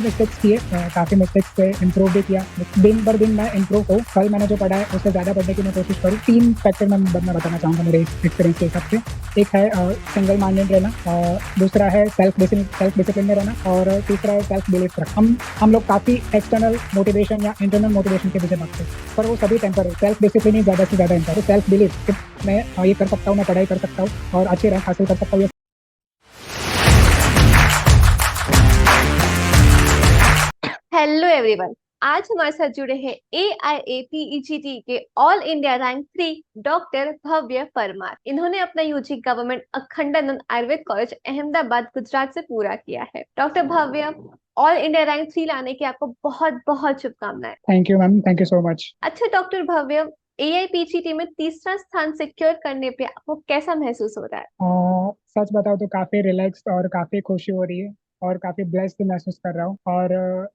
Mistakes किए, काफ़ी mistakes पे इम्प्रूव भी किया। दिन भर दिन मैं इम्प्रूव हूँ। कल मैंने जो पढ़ा है उससे ज़्यादा पढ़ने की मैं कोशिश करूँ। 3 फैक्टर मैं बताना चाहूँगा मेरे एक्सपीरियंस के हिसाब से। एक है सिंगल माइंडेड रहना, दूसरा है सेल्फ डिसिप्लिन में रहना, और तीसरा है सेल्फ बिलीफ रखना। हम लोग काफ़ी एक्सटर्नल मोटिवेशन या इंटरनल मोटिवेशन के पीछे भागते हैं, पर वो सभी टेम्पररी। सेल्फ डिसिप्लिन ही ज़्यादा से ज़्यादा इम्पोर्टेंट। सेल्फ बिलीफ कि मैं ये कर सकता हूँ, मैं पढ़ाई कर सकता हूँ और अच्छी रैंक हासिल कर सकता हूँ। Hello everyone. आज हमारे साथ जुड़े हैं AIAPEGT के all India rank 3 doctor Bhavya Parmar. इन्होंने अपना UG government Akhandanand Ayurved college Ahmedabad Gujarat से पूरा किया है। Doctor Bhavya, all India rank 3 लाने की आपको बहुत बहुत शुभकामनाएं। Thank you ma'am, thank you so much. अच्छा डॉक्टर भव्य, AIPGT में तीसरा स्थान सिक्योर करने पे आपको कैसा महसूस हो रहा है? सच बताओ तो काफ़ी रिलैक्स और काफ़ी खुशी हो रही है, और काफ़ी ब्लेस्ड महसूस कर रहा हूँ। और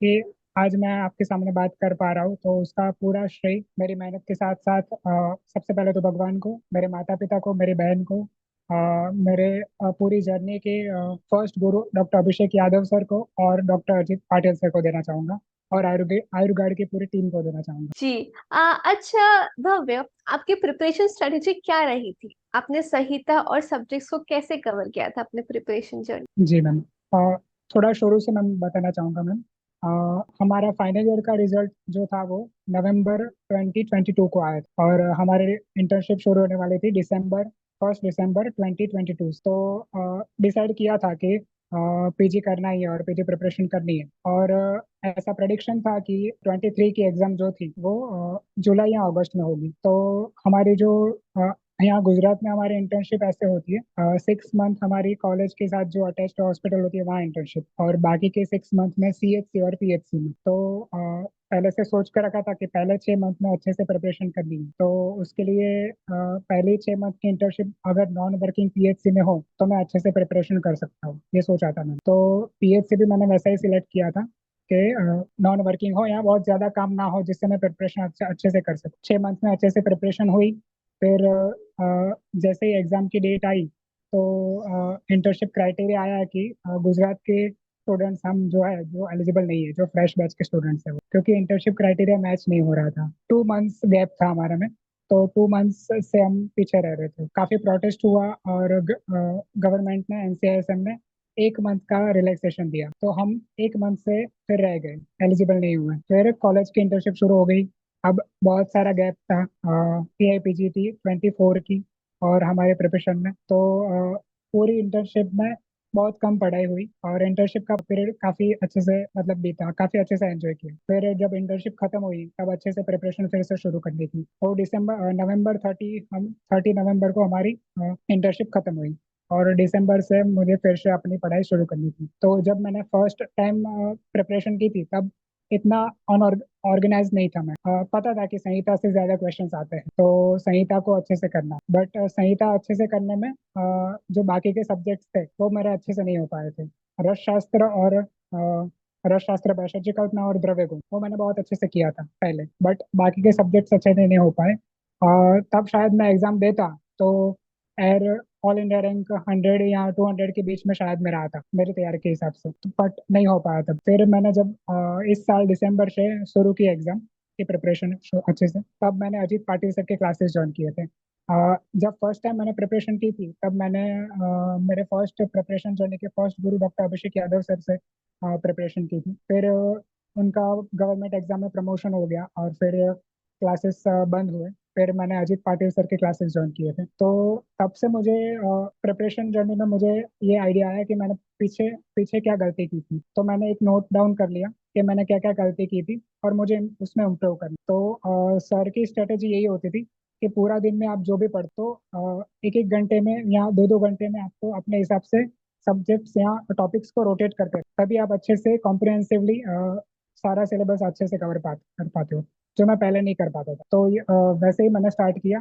ये आज मैं आपके सामने बात कर पा रहा हूँ, तो उसका पूरा श्रेय मेरी मेहनत के साथ साथ सबसे पहले तो भगवान को, मेरे माता पिता को, मेरी बहन को, मेरे पूरी जर्नी के फर्स्ट गुरु डॉक्टर अभिषेक यादव सर को और डॉक्टर अजीत पाटिल सर को देना चाहूँगा, और आयुर्गार्ड की पूरी टीम को देना चाहूँगा। जी। अच्छा भव्य, आपकी प्रिपरेशन स्ट्रेटेजी क्या रही थी? आपने संहिता और सब्जेक्ट्स को कैसे कवर किया था अपने प्रिपरेशन जर्नी? जी मैम, थोड़ा शुरू से मैं बताना चाहूँगा मैम। हमारा फाइनल ईयर का रिजल्ट जो था वो नवंबर 2022 को आया था, और हमारे इंटर्नशिप शुरू होने वाली थी दिसंबर 1 दिसंबर 2022। तो डिसाइड किया था कि पीजी करना ही है और पीजी प्रिपरेशन करनी है। और ऐसा प्रेडिक्शन था कि 23 की एग्ज़ाम जो थी वो जुलाई या अगस्त में होगी। तो हमारी जो यहाँ गुजरात में हमारी इंटर्नशिप ऐसे होती है, 6 मंथ हमारी कॉलेज के साथ जो अटैच्ड हॉस्पिटल होती है वहाँ इंटर्नशिप, और बाकी के 6 मंथ में CHC और PHC में। तो पहले से सोच कर रखा था कि पहले 6 मंथ में अच्छे से प्रिपरेशन करनी है। तो उसके लिए पहले 6 मंथ की इंटर्नशिप अगर नॉन वर्किंग PHC में हो तो मैं अच्छे से प्रिपरेशन कर सकता हूँ, ये सोचा था मैंने। तो PHC भी मैंने वैसा ही सिलेक्ट किया था कि नॉन वर्किंग हो या बहुत ज़्यादा काम ना हो, जिससे मैं प्रिपरेशन अच्छे से कर सकूँ। 6 मंथ में अच्छे से प्रिपरेशन हुई। फिर जैसे ही एग्ज़ाम की डेट आई तो इंटर्नशिप क्राइटेरिया आया कि गुजरात के स्टूडेंट्स हम जो है जो एलिजिबल नहीं है, जो फ्रेश बैच के स्टूडेंट्स है वो, क्योंकि इंटर्नशिप क्राइटेरिया मैच नहीं हो रहा था। 2 मंथ्स गैप था हमारे में, तो 2 मंथ्स से हम पीछे रह रहे थे। काफ़ी प्रोटेस्ट हुआ, और गवर्नमेंट ने NCISM ने 1 मंथ का रिलैक्सेशन दिया, तो हम 1 मंथ से फिर रह गए, एलिजिबल नहीं हुए। फिर कॉलेज की इंटर्नशिप शुरू हो गई। अब बहुत सारा गैप था AIPGT 24 की और हमारे प्रिपरेशन में। तो पूरी इंटर्नशिप में बहुत कम पढ़ाई हुई, और इंटर्नशिप का पीरियड काफ़ी अच्छे से मतलब बीता, काफ़ी अच्छे से एंजॉय किया। फिर जब इंटर्नशिप खत्म हुई तब अच्छे से प्रिपरेशन फिर से शुरू करनी थी। तो नवंबर 30 नवंबर को हमारी इंटर्नशिप खत्म हुई, और दिसंबर से मुझे फिर से अपनी पढ़ाई शुरू करनी थी। तो जब मैंने फर्स्ट टाइम प्रिपरेशन की थी तब इतना ऑर्गेनाइज नहीं था मैं। पता था कि संहिता से ज्यादा क्वेश्चंस आते हैं, तो संहिता को अच्छे से करना, बट संहिता अच्छे से करने में जो बाकी के सब्जेक्ट्स थे वो मेरे अच्छे से नहीं हो पाए थे। रसशास्त्र और रसशास्त्र, वैशेषिकल्पना और द्रव्य गुण वो मैंने बहुत अच्छे से किया था पहले, बट बाकी के सब्जेक्ट्स अच्छे से नहीं हो पाए। तब शायद मैं एग्जाम देता तो एयर ऑल इंडिया रैंक 100 या 200 के बीच में शायद मेरा आता मेरी तैयारी के हिसाब से, बट नहीं हो पाया तब। फिर मैंने जब इस साल दिसंबर से शुरू की एग्जाम की प्रिपरेशन अच्छे से, तब मैंने अजीत पाटिल सर के क्लासेस ज्वाइन किए थे। जब फर्स्ट टाइम मैंने प्रिपरेशन की थी तब मैंने मेरे फर्स्ट प्रिपरेशन जर्नी के फर्स्ट गुरु डॉक्टर अभिषेक यादव सर से प्रिपरेशन की थी। फिर उनका गवर्नमेंट एग्जाम में प्रमोशन हो गया और फिर क्लासेस बंद हुए। फिर मैंने अजीत पाटिल सर के क्लासेस ज्वाइन किए थे। तो तब से मुझे प्रिपरेशन जर्नी में मुझे ये आइडिया आया कि मैंने पीछे पीछे क्या गलती की थी। तो मैंने एक नोट डाउन कर लिया कि मैंने क्या क्या गलती की थी और मुझे उसमें इम्प्रूव करना। तो सर की स्ट्रेटेजी यही होती थी कि पूरा दिन में आप जो भी पढ़ते हो, एक एक घंटे में या दो दो घंटे में आपको अपने हिसाब से सब्जेक्ट्स या टॉपिक्स को रोटेट करके तभी आप अच्छे से कॉम्प्रिहेंसिवली सारा सिलेबस अच्छे से कर पाते हो, जो मैं पहले नहीं कर पाता था। तो वैसे ही मैंने स्टार्ट किया।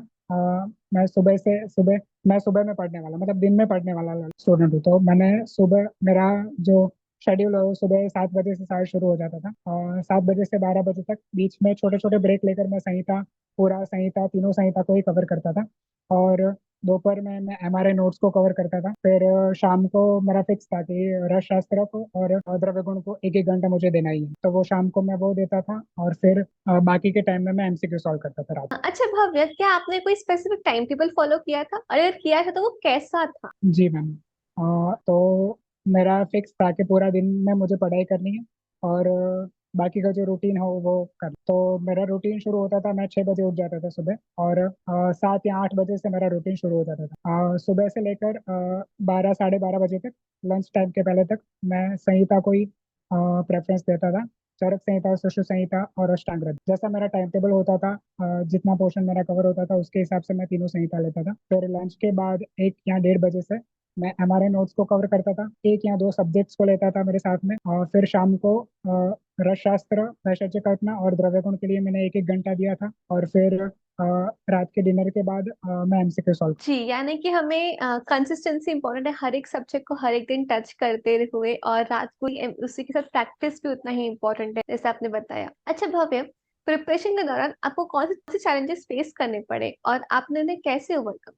मैं सुबह में पढ़ने वाला, मतलब दिन में पढ़ने वाला स्टूडेंट हूँ। तो मैंने सुबह, मेरा जो शेड्यूल है वो सुबह 7 बजे से शायद शुरू हो जाता था, और 7 बजे से 12 बजे तक बीच में छोटे छोटे ब्रेक लेकर मैं संहिता, पूरा संहिता, तीनों संहिता को ही कवर करता था। और दोपहर में मैं एमआरआई नोट्स को कवर करता था। फिर शाम को मेरा फिक्स था कि रसशास्त्र को और द्रव्य गुण को एक एक घंटा मुझे देना ही है, तो वो शाम को मैं वो देता था। और फिर बाकी के टाइम में मैं एमसीक्यू सॉल्व करता था रात अच्छा भव्य, क्या आपने कोई स्पेसिफिक टाइम टेबल फॉलो किया था, और अगर किया था तो वो कैसा था? को। जी मैम। तो मेरा फिक्स था कि पूरा दिन में मुझे पढ़ाई करनी है और बाकी का जो रूटीन हो वो कर। तो मेरा रूटीन शुरू होता था, मैं 6 बजे उठ जाता था सुबह, और 7 या 8 बजे से मेरा रूटीन शुरू हो जाता था। सुबह से लेकर 12 साढ़े 12 बजे तक, लंच टाइम के पहले तक मैं संहिता को ही प्रेफरेंस देता था। चरक संहिता, सुश्रुत संहिता और अष्टांग हृदय, जैसा मेरा टाइम टेबल होता था, जितना पोर्शन मेरा कवर होता था उसके हिसाब से मैं तीनों संहिता लेता था। फिर लंच के बाद 1 या 1:30 बजे से मैं एमआरआई नोट्स को कवर करता था, 1 या 2 सब्जेक्ट्स को लेता था मेरे साथ में। और फिर शाम को रसशास्त्र, वैशज्य कल्पना और द्रव्य गुण के लिए मैंने एक एक घंटा दिया था। और फिर रात के डिनर के बाद मैं एमसीक्यू सॉल्व। जी, यानी कि हमें कंसिस्टेंसी इंपॉर्टेंट है, हर एक सब्जेक्ट को हर एक दिन टच करते हुए, और रात को उसी के साथ प्रैक्टिस भी उतना ही इंपॉर्टेंट है, जैसे आपने बताया। अच्छा भव्य, प्रिपरेशन के दौरान आपको कौन से चैलेंजेस फेस करने पड़े और आपने उन्हें कैसे ओवरकम?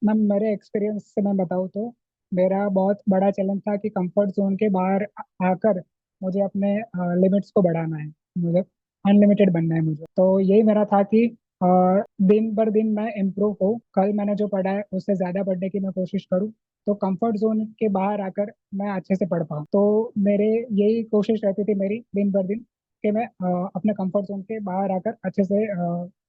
मैम, मेरे एक्सपीरियंस से मैं बताऊँ तो मेरा बहुत बड़ा चैलेंज था कि कंफर्ट जोन के बाहर आकर मुझे अपने लिमिट्स को बढ़ाना है। मुझे अनलिमिटेड बनना है मुझे। तो यही मेरा था कि अ, दिन भर दिन मैं इम्प्रूव हो, कल मैंने जो पढ़ा है उससे ज़्यादा पढ़ने की मैं कोशिश करूँ, तो कंफर्ट जोन के बाहर आकर मैं अच्छे से पढ़ पाऊँ। तो मेरे यही कोशिश रहती थी मेरी दिन भर दिन, कि मैं अपने कंफर्ट जोन के बाहर आकर अच्छे से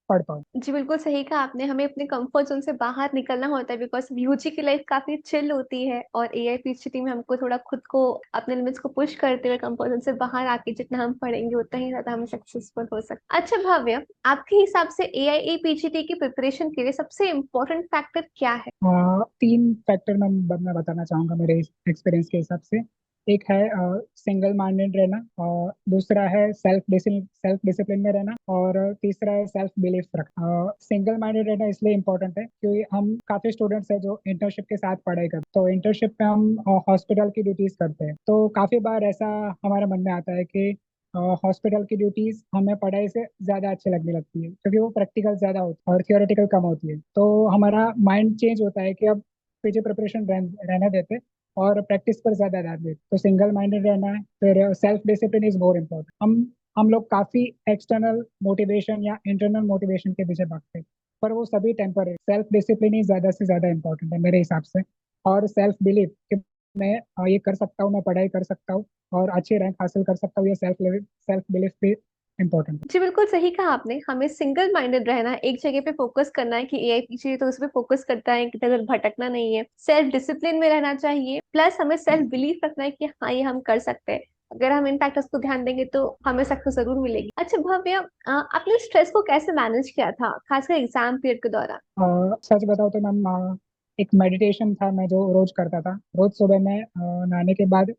पढ़ पाऊँ। जी बिल्कुल सही कहा आपने, हमें अपने कंफर्ट जोन से बाहर निकलना होता है, बिकॉज यूजी की लाइफ काफी चिल होती है, और एआईपीसीटी में हमको थोड़ा खुद को, अपने लिमिट्स को पुश करते हुए कंफर्ट जोन से बाहर आके जितना हम पढ़ेंगे उतना ही ज्यादा हम सक्सेसफुल हो सकते। अच्छा भव्य, आपके हिसाब से एआईपीसीटी की प्रिपरेशन के लिए सबसे इम्पोर्टेंट फैक्टर क्या है? 3 फैक्टर मैं बताना चाहूंगा मेरे एक्सपीरियंस के हिसाब से। एक है सिंगल माइंडेड रहना, और दूसरा है सेल्फ डिसिप्लिन में रहना, और तीसरा है सेल्फ बिलीफ रखना। सिंगल माइंडेड रहना इसलिए इम्पोर्टेंट है क्योंकि हम काफी स्टूडेंट्स हैं जो इंटर्नशिप के साथ पढ़ाई करते हैं। तो इंटर्नशिप में हम हॉस्पिटल की ड्यूटीज करते हैं, तो काफी बार ऐसा हमारे मन में आता है कि हॉस्पिटल की ड्यूटीज हमें पढ़ाई से ज्यादा अच्छी लगने लगती है, क्योंकि वो प्रैक्टिकल ज्यादा होती है और थियोरेटिकल कम होती है। तो हमारा माइंड चेंज होता है कि अब पीछे प्रिपरेशन रहने देते और प्रैक्टिस पर ज्यादा ध्यान देते। तो सिंगल माइंडेड रहना है। फिर self discipline is more important. हम लोग काफी एक्सटर्नल मोटिवेशन या इंटरनल मोटिवेशन के पीछे भागते हैं, पर वो सभी टेम्पररी। सेल्फ डिसिप्लिन ही ज्यादा से ज्यादा इम्पोर्टेंट है मेरे हिसाब से। और सेल्फ बिलीफ कि मैं ये कर सकता हूँ, मैं पढ़ाई कर सकता हूँ और अच्छी रैंक हासिल कर सकता हूँ, ये सेल्फ बिलीफ भी इम्पोर्टेंट है। जी बिल्कुल सही कहा आपने, हमें सिंगल माइंडेड रहना है, एक जगह पे फोकस करना है कि एआई पीछे तो उस पर फोकस करता है, किधर उधर भटकना नहीं है। सेल्फ डिसिप्लिन में रहना चाहिए, प्लस हमें सेल्फ बिलीफ रखना है कि हाँ ये हम कर सकते हैं। अगर हम इन फैक्टर्स को ध्यान देंगे तो हमें सक्सेस जरूर मिलेगी। अच्छा भव्य, आपने स्ट्रेस को कैसे मैनेज किया था, खासकर एग्जाम पीरियड के दौरान? सच बताओ तो मैम, एक मेडिटेशन था मैं जो रोज करता था। रोज सुबह में नहाने के बाद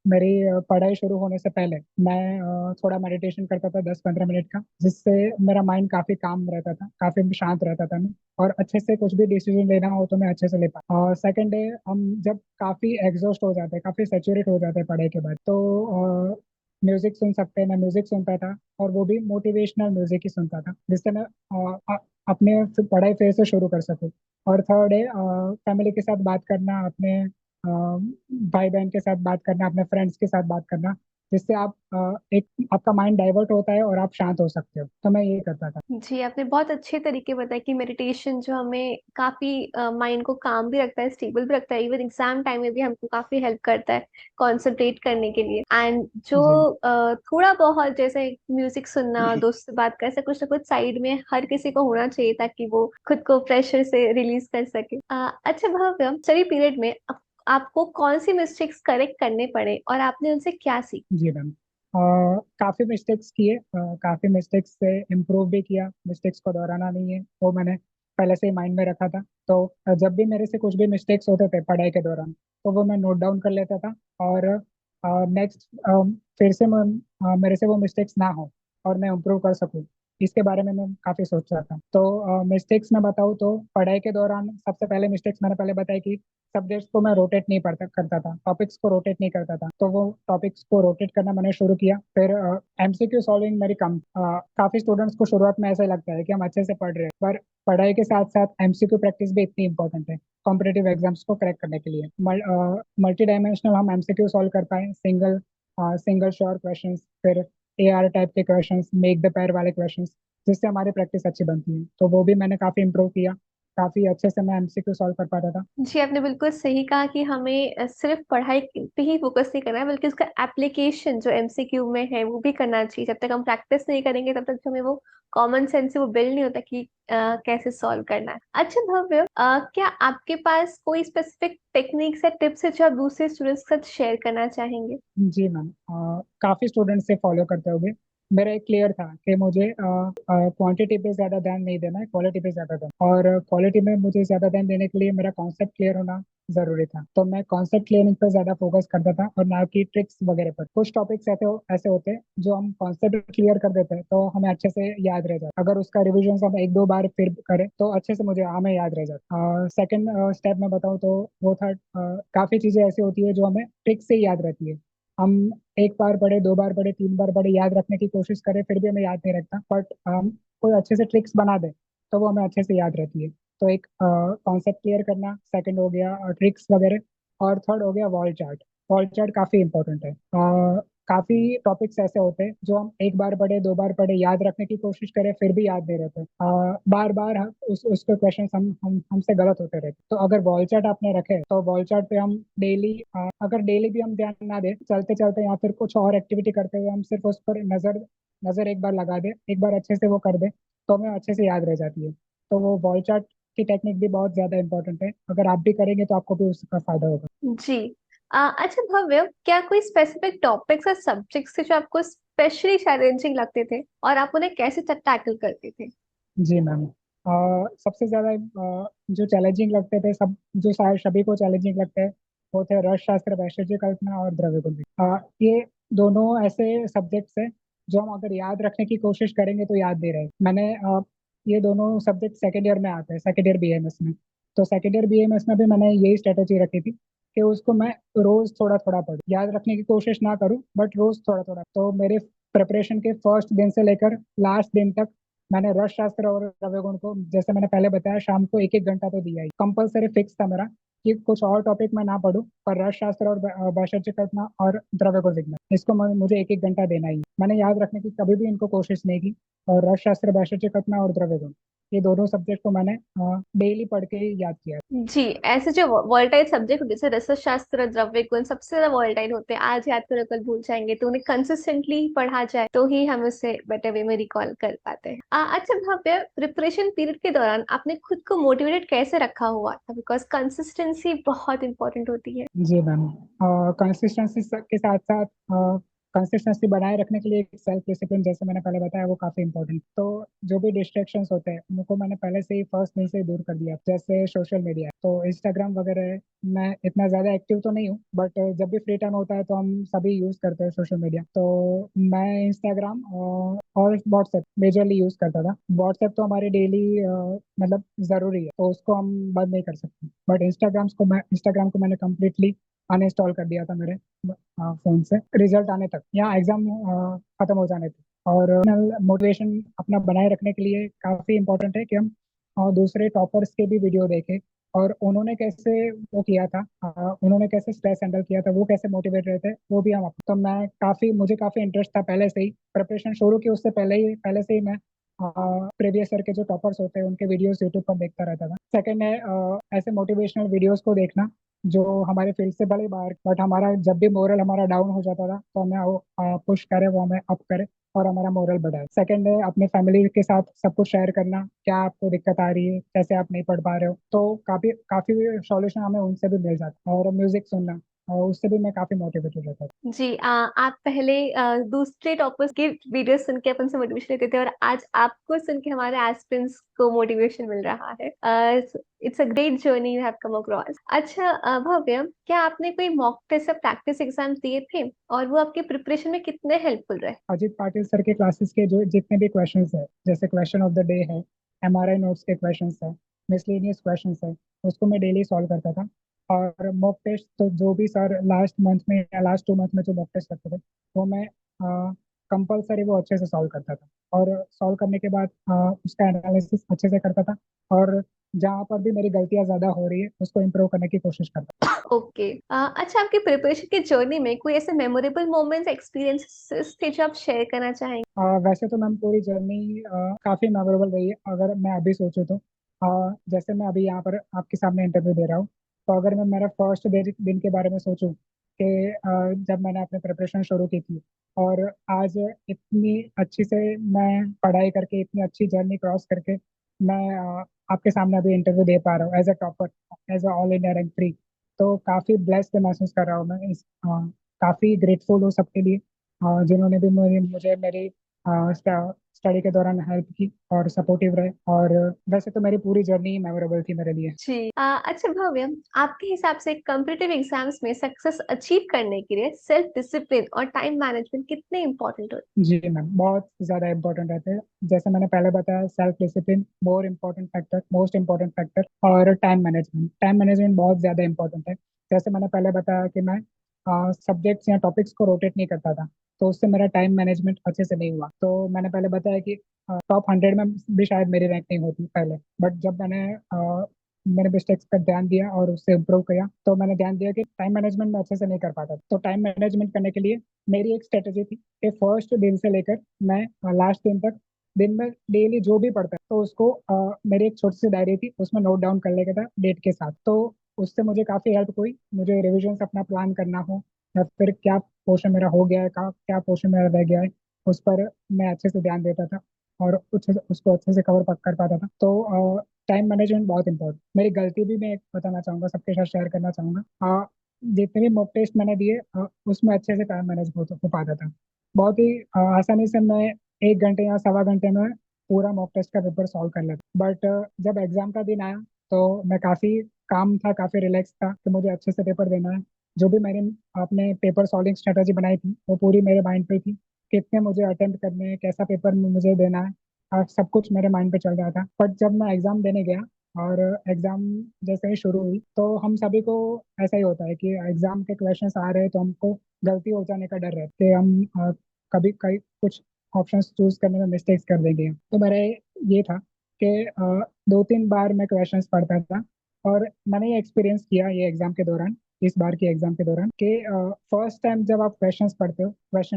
मेरी पढ़ाई शुरू होने से पहले मैं थोड़ा मेडिटेशन करता था, 10-15 मिनट का, जिससे मेरा माइंड काफी काम रहता था, काफी शांत रहता था मैं, और अच्छे से कुछ भी डिसीजन लेना हो तो मैं अच्छे से ले पाता। और सेकंड डे हम जब काफी एग्जॉस्ट हो जाते हैं, काफी सेचुरेट हो जाते हैं पढ़ाई के बाद, तो म्यूजिक सुन सकते हैं। मैं म्यूजिक सुनता था, और वो भी मोटिवेशनल म्यूजिक ही सुनता था, जिससे मैं अपने पढ़ाई फिर से शुरू कर सकूं। और थर्ड है फैमिली के साथ बात करना, अपने भाई बहन के साथ बात करना, अपने फ्रेंड्स के साथ बात करना, जिससे आप एक आपका माइंड डाइवर्ट होता है और आप शांत हो सकते हो। तो मैं ये करता था। जी, आपने बहुत अच्छे तरीके बताए कि मेडिटेशन जो हमें काफी माइंड को काम भी रखता है, स्टेबल भी रखता है, इवन एग्जाम टाइम में भी हमको काफी हेल्प करता है कंसंट्रेट करने के लिए। एंड जो जी। थोड़ा बहुत जैसे म्यूजिक सुनना, दोस्त से बात कर, ऐसा कुछ ना कुछ साइड में हर किसी को होना चाहिए, ताकि वो खुद को प्रेशर से रिलीज कर सके। अच्छा भव्य, स्टडी पीरियड में आपको कौन सी मिस्टेक्स करेक्ट करने पड़े और आपने उनसे क्या सीखा? जी मैम। काफी मिस्टेक्स किए, काफी मिस्टेक्स से इम्प्रूव भी किया। मिस्टेक्स को दोहराना नहीं है, वो मैंने पहले से ही माइंड में रखा था। तो जब भी मेरे से कुछ भी मिस्टेक्स होते थे पढ़ाई के दौरान, तो वो मैं नोट डाउन कर लेता था। और नेक्स्ट फिर से मेरे से वो मिस्टेक्स ना हो और मैं इम्प्रूव कर सकूं, इसके बारे में मैं काफी सोच रहा था। तो मिस्टेक्स में बताऊँ तो पढ़ाई के दौरान सबसे पहले मिस्टेक्स मैंने पहले बताया कि सब्जेक्ट्स को मैं रोटेट नहीं पढ़ता करता था, टॉपिक्स को रोटेट नहीं करता था। तो वो टॉपिक्स को रोटेट करना मैंने शुरू किया। फिर एमसीक्यू सॉल्विंग मेरी कम, काफी स्टूडेंट्स को शुरुआत में ऐसा लगता है कि हम अच्छे से पढ़ रहे हैं, पर पढ़ाई के साथ साथ एमसीक्यू प्रैक्टिस भी इतनी इंपॉर्टेंट है कॉम्पिटेटिव एग्जाम्स को क्रैक करने के लिए। मल्टी डायमेंशनल हम एमसीक्यू सॉल्व कर पाए, सिंगल सिंगल श्योर क्वेश्चंस, फिर एआर टाइप के क्वेश्चंस, मेक द पेयर वाले क्वेश्चंस, जिससे हमारी प्रैक्टिस अच्छी बनती है। तो वो भी मैंने काफी इंप्रूव किया, काफी अच्छे से मैं एमसीक्यू सॉल्व कर पाता था। जी, आपने बिल्कुल सही कहा कि हमें सिर्फ पढ़ाई पे ही फोकस नहीं करना है, बल्कि उसका एप्लीकेशन जो एमसीक्यू में है वो भी करना चाहिए। जब तक हम प्रैक्टिस नहीं करेंगे तब तक हमें वो कॉमन सेंस से वो बिल्ड नहीं होता कि कैसे सॉल्व करना है। अच्छा भव्य, क्या आपके पास कोई स्पेसिफिक टेक्निक्स या टिप्स है जो आप दूसरे स्टूडेंट्स के साथ शेयर करना चाहेंगे? जी मैम, काफी स्टूडेंट से फॉलो करते होगे। मेरा एक क्लियर था कि मुझे क्वांटिटी पे ज्यादा ध्यान नहीं देना है, क्वालिटी पे ज्यादा ध्यान। और क्वालिटी में मुझे ज्यादा ध्यान देने के लिए मेरा कॉन्सेप्ट क्लियर होना जरूरी था। तो मैं कॉन्सेप्ट क्लियरिंग पर ज्यादा फोकस करता था और ना कि ट्रिक्स वगैरह पर। कुछ टॉपिक्स ऐसे होते हैं जो हम कॉन्सेप्ट क्लियर कर देते हैं तो हमें अच्छे से याद रह जाता है। अगर उसका रिविजन हम एक दो बार फिर करें तो अच्छे से मुझे हमें याद रह जाता। सेकंड स्टेप में बताऊँ तो वो था, काफी चीजें ऐसी होती है जो हमें ट्रिक से ही याद रहती है। हम एक बार पढ़े, दो बार पढ़े, तीन बार पढ़े, याद रखने की कोशिश करें फिर भी हमें याद नहीं रखता। बट हम कोई अच्छे से ट्रिक्स बना दे तो वो हमें अच्छे से याद रहती है। तो एक कॉन्सेप्ट क्लियर करना, सेकंड हो गया ट्रिक्स वगैरह, और थर्ड हो गया वॉल चार्ट। वॉल चार्ट काफी इंपॉर्टेंट है। काफी टॉपिक्स ऐसे होते हैं जो हम एक बार पढ़े, दो बार पढ़े, याद रखने की कोशिश करें फिर भी याद नहीं रहते। बार बार उसके क्वेश्चन हम हमसे गलत होते रहते। तो अगर वॉल चार्ट आपने रखे तो वॉल चार्ट पे हम डेली, अगर डेली भी हम ध्यान ना दें, चलते चलते या फिर कुछ और एक्टिविटी करते हुए हम सिर्फ उस पर नजर नजर एक बार लगा दे, एक बार अच्छे से वो कर दे, तो हमें अच्छे से याद रह जाती है। तो वो वॉल चार्ट की टेक्निक भी बहुत ज्यादा इंपॉर्टेंट है। अगर आप भी करेंगे तो आपको भी उसका फायदा होगा। जी। अच्छा भव्य, क्या कोई स्पेसिफिक टॉपिक्स या सब्जेक्ट्स थे जो आपको स्पेशली चैलेंजिंग लगते थे और आप उन्हें कैसे टैकल करते थे? जी मैम, सबसे ज्यादा जो चैलेंजिंग लगते थे, सब जो शायद सभी को चैलेंजिंग लगते हैं, वो थे रसशास्त्र, वैशेज्य कल्पना और द्रव्य गुण। ये दोनों ऐसे सब्जेक्ट्स हैं जो हम अगर याद रखने की कोशिश करेंगे तो याद दे रहे हैं। मैंने ये दोनों सब्जेक्ट सेकेंड ईयर में आते हैं, सेकेंड ईयर बीएमएस में। तो सेकेंड ईयर बीएमएस में भी मैंने यही स्ट्रेटेजी रखी थी कि उसको मैं रोज थोड़ा थोड़ा पढूं, याद रखने की कोशिश ना करूं बट रोज थोड़ा थोड़ा। तो मेरे प्रिपरेशन के फर्स्ट दिन से लेकर लास्ट दिन तक मैंने रस शास्त्र और द्रव्य गुण को, जैसे मैंने पहले बताया, शाम को एक एक घंटा तो दिया ही। कंपलसरी फिक्स था मेरा कि कुछ और टॉपिक मैं ना पढूं, पर रस शास्त्र और वैशज्य कल्पना और द्रव्य गुण विज्ञान, इसको मुझे एक एक घंटा देना ही। मैंने याद रखने की कभी भी इनको कोशिश नहीं की। और रस शास्त्र, वैशज्य कल्पना और द्रव्य गुण, ये दोनों सब्जेक्ट को मैंने डेली पढ़ के ही याद किया। जी, ऐसे जो वॉलेटाइल सब्जेक्ट होते हैं जैसे रसशास्त्र, द्रव्य गुण सबसे ज्यादा वॉलेटाइल होते हैं। आज याद करो कल भूल जाएंगे, तो उन्हें कंसिस्टेंटली पढ़ा जाए तो ही हम उसे बेटर वे में रिकॉल कर पाते हैं। अच्छा भव्य, प्रिपरेशन पीरियड के दौरान आपने खुद को मोटिवेटेड कैसे रखा हुआ था? बिकॉज कंसिस्टेंसी बहुत इंपॉर्टेंट होती है। जी मैम, कंसिस्टेंसी के साथ साथ कंसिस्टेंसी बनाए रखने के लिए सेल्फ डिसिप्लिन, जैसे मैंने पहले बताया, वो काफी इंपॉर्टेंट। तो जो भी डिस्ट्रैक्शंस होते हैं उनको मैंने पहले से ही फर्स्ट दिन से ही दूर कर दिया। जैसे सोशल मीडिया, तो इंस्टाग्राम वगैरह है, मैं इतना ज्यादा एक्टिव तो नहीं हूँ, बट जब भी फ्री टाइम होता है तो हम सभी यूज करते हैं सोशल मीडिया। तो मैं इंस्टाग्राम और व्हाट्सएप मेजरली यूज करता था। व्हाट्सएप तो हमारे डेली मतलब जरूरी है, तो उसको हम बंद नहीं कर सकते। बट इंस्टाग्राम को मैंने कम्प्लीटली अनइंस्टॉल कर दिया था मेरे फोन से, रिजल्ट आने तक या एग्जाम खत्म हो जाने तक। और मोटिवेशन अपना बनाए रखने के लिए काफी इंपॉर्टेंट है कि हम दूसरे टॉपर्स के भी वीडियो देखें, और उन्होंने कैसे वो किया था, उन्होंने कैसे स्ट्रेस हैंडल किया था, वो कैसे मोटिवेट रहे थे, वो भी हम। तो मुझे काफी इंटरेस्ट था पहले से ही, प्रिपरेशन शुरू की उससे पहले से ही मैं प्रीवियस ईयर के जो टॉपर्स होते हैं उनके वीडियोस यूट्यूब पर देखता रहता था। सेकंड है ऐसे मोटिवेशनल वीडियोस को देखना जो हमारे फील्ड से बड़े बाहर, बट हमारा जब भी मोरल हमारा डाउन हो जाता था तो हमें वो पुश करे, वो हमें अप करे और हमारा मोरल बढ़ाए। सेकंड है अपने फैमिली के साथ सब कुछ शेयर करना, क्या आपको दिक्कत आ रही है, कैसे आप नहीं पढ़ पा रहे हो, तो काफी काफी सॉल्यूशन हमें उनसे भी मिल जाता है। और म्यूजिक सुनना, और उससे भी मैं काफी मोटिवेटेड रहता था। जी, आप पहले दूसरे टॉपर्स के वीडियो सुन के अपन से मोटिवेशन लेते थे और आज आपको सुन के हमारे एस्पिरेंट्स को मोटिवेशन मिल रहा है। It's a great journey you have come across. अच्छा, भव्य, क्या आपने कोई मॉक टेस्ट या प्रैक्टिस एग्जाम्स दिए थे और वो आपके प्रिपरेशन में कितने हेल्पफुल रहे? अजीत पाटिल सर के क्लासेस के जो जितने भी क्वेश्चंस है, जैसे क्वेश्चन ऑफ द डे है, एमआरआई नोट्स के क्वेश्चंस है, मिसलेनियस क्वेश्चंस है, उसको मैं डेली सॉल्व करता था। और मॉक टेस्ट तो जो भी सर लास्ट मंथ में या लास्ट 2 मंथ में जो मॉक टेस्ट करते थे, वो मैं कंपलसरी वो अच्छे से सॉल्व करता था। और सॉल्व करने के बाद उसका एनालिसिस अच्छे से करता था। और जहाँ पर भी मेरी गलतियाँ ज़्यादा हो रही है उसको इम्प्रूव करने की कोशिश करता था। ओके। अच्छा, आपकी प्रिपरेशन की जर्नी में कोई ऐसे मेमोरेबल मोमेंट्स एक्सपीरियंसेस थे जो आप शेयर करना चाहेंगे? वैसे तो मैम पूरी जर्नी काफ़ी मेमोरेबल रही है, अगर मैं अभी सोचूं तो। जैसे मैं अभी यहाँ पर आपके सामने इंटरव्यू दे रहा हूँ, तो अगर मैं मेरा फर्स्ट दिन के बारे में सोचूं कि जब मैंने अपने प्रिपरेशन शुरू की थी, और आज इतनी अच्छी से मैं पढ़ाई करके इतनी अच्छी जर्नी क्रॉस करके मैं आपके सामने अभी इंटरव्यू दे पा रहा हूँ as a topper, as a all India rank 3। तो काफ़ी ब्लेस्ड महसूस कर रहा हूँ मैं काफ़ी ग्रेटफुल हूँ सबके लिए जिन्होंने भी मुझे मेरी स्टडी के दौरान हेल्प की और सपोर्टिव रहे। और वैसे तो मेरी पूरी जर्नी मेमोरेबल थी मेरे लिए। जी, अच्छा भव्य, आपके हिसाब से कॉम्पिटिटिव एग्जाम्स में सक्सेस अचीव करने के लिए सेल्फ डिसिप्लिन और टाइम मैनेजमेंट कितने इंपॉर्टेंट होते जी मैम, बहुत ज़्यादा इंपॉर्टेंट रहते हैं। जैसे मैंने पहले बताया, self discipline more important factor, most important factor. और टाइम मैनेजमेंट बहुत ज़्यादा इंपॉर्टेंट है। जैसे मैंने पहले बताया कि मैं सब्जेक्ट्स या टॉपिक्स को रोटेट नहीं करता था, तो उससे मेरा टाइम मैनेजमेंट अच्छे से नहीं हुआ। तो मैंने पहले बताया कि टॉप 100 में भी शायद मेरी रैंक नहीं होती पहले, बट जब मैंने मिस्टेक्स पर ध्यान दिया और उससे इम्प्रूव किया, तो मैंने ध्यान दिया कि टाइम मैनेजमेंट में अच्छे से नहीं कर पाता। तो टाइम मैनेजमेंट करने के लिए मेरी एक स्ट्रेटेजी थी कि फर्स्ट दिन से लेकर मैं लास्ट दिन तक दिन में डेली जो भी पढ़ता है, तो उसको मेरी एक छोटी सी डायरी थी, उसमें नोट डाउन कर लेता था डेट के साथ। तो उससे मुझे काफ़ी हेल्प हुई। मुझे रिविजन अपना प्लान करना हो, या फिर क्या पोर्शन मेरा हो गया है, क्या पोर्शन मेरा रह गया है, उस पर मैं अच्छे से ध्यान देता था और उसको अच्छे से कवर कर पाता था। तो टाइम मैनेजमेंट बहुत इंपॉर्टेंट। मेरी गलती भी मैं एक बताना चाहूंगा, सबके साथ शेयर करना चाहूंगा। जितने भी मॉक टेस्ट मैंने दिए उसमें अच्छे से टाइम मैनेज हो पाता था। बहुत ही आसानी से मैं 1 घंटे या सवा घंटे में पूरा मॉक टेस्ट का पेपर सॉल्व कर लेता। बट जब एग्जाम का दिन आया, तो मैं काफ़ी काम था, काफ़ी रिलैक्स था कि मुझे अच्छे से पेपर देना है। जो भी मैंने अपने पेपर सॉल्विंग स्ट्रेटेजी बनाई थी, वो पूरी मेरे माइंड पे थी। कितने मुझे अटेम्प्ट करने हैं, कैसा पेपर मुझे देना है, सब कुछ मेरे माइंड पे चल रहा था। बट जब मैं एग्जाम देने गया, और एग्जाम जैसे ही शुरू हुई, तो हम सभी को ऐसा ही होता है कि एग्जाम के क्वेश्चंस आ रहे हैं, तो हमको गलती हो जाने का डर रहता है कि हम कभी कहीं कुछ ऑप्शंस चूज करने में मिस्टेक्स कर देंगे। तो मेरा ये था कि 2-3 बार मैं क्वेश्चंस पढ़ता था। और मैंने ये एक्सपीरियंस किया ये एग्जाम के दौरान, इस बार की एग्जाम के दौरान, कि फर्स्ट टाइम जब आप क्वेश्चन